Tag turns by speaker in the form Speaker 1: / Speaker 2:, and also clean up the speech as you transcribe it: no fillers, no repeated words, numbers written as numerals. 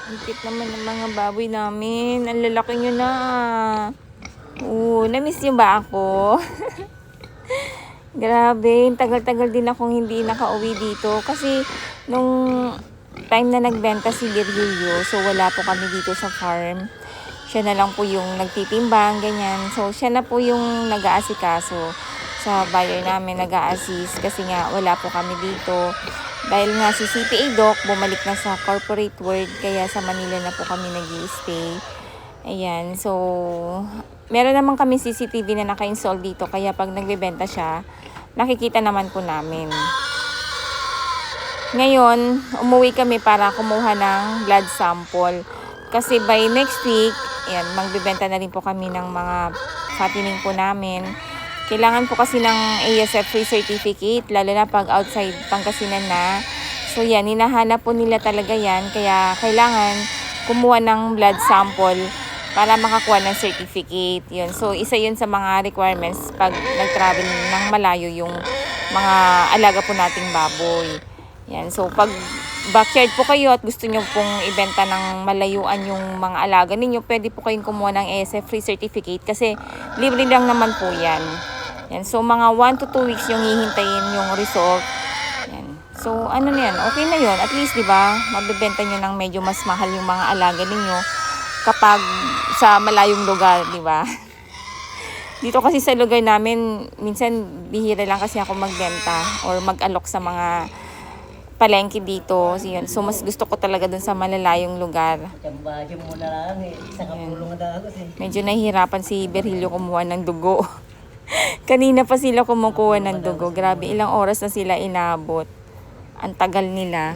Speaker 1: Ang cute naman ng mga baboy namin. Ang lalaki nyo na. Na-miss nyo ba ako? Grabe, tagal-tagal din akong hindi nakauwi dito. Kasi nung time na nagbenta si Virgilio, so wala po kami dito sa farm. Siya na lang po yung nagtitimbang, ganyan. So siya na po yung nag-aasikaso sa buyer namin, nag-a-assist. Kasi nga wala po kami dito. Dahil nga si CPA Doc, bumalik na sa corporate world, kaya sa Manila na po kami nag-i-stay. Ayan, so meron naman kami CCTV na naka-install dito, kaya pag nagbebenta siya, nakikita naman po namin. Ngayon, umuwi kami para kumuha ng blood sample. Kasi by next week, ayan, magbebenta na rin po kami ng mga fattening po namin. Kailangan po kasi ng ASF free certificate, lalo na pag outside Pangasinan na. So yan, hinahanap po nila talaga yan. Kaya kailangan kumuha ng blood sample para makakuha ng certificate. Yun. So isa yun sa mga requirements pag nag-travel ng malayo yung mga alaga po nating baboy. Yan. So pag backyard po kayo at gusto nyo pong ibenta ng malayuan yung mga alaga ninyo, pwede po kayong kumuha ng ASF free certificate kasi libre lang naman po yan. Yan. So, mga 1 to 2 weeks yung hihintayin yung result. Yan. So, ano na yan? Okay na yun. At least, di ba, mabibenta nyo ng medyo mas mahal yung mga alaga ninyo kapag sa malayong lugar, di ba? Dito kasi sa lugar namin, minsan bihira lang kasi ako magbenta or mag-alok sa mga palengke dito. So, mas gusto ko talaga dun sa malalayong lugar. Medyo nahihirapan si Virgilio kumuha ng dugo. Kanina pa sila kumukuha ng dugo. Grabe, ilang oras na sila inabot. Ang tagal nila.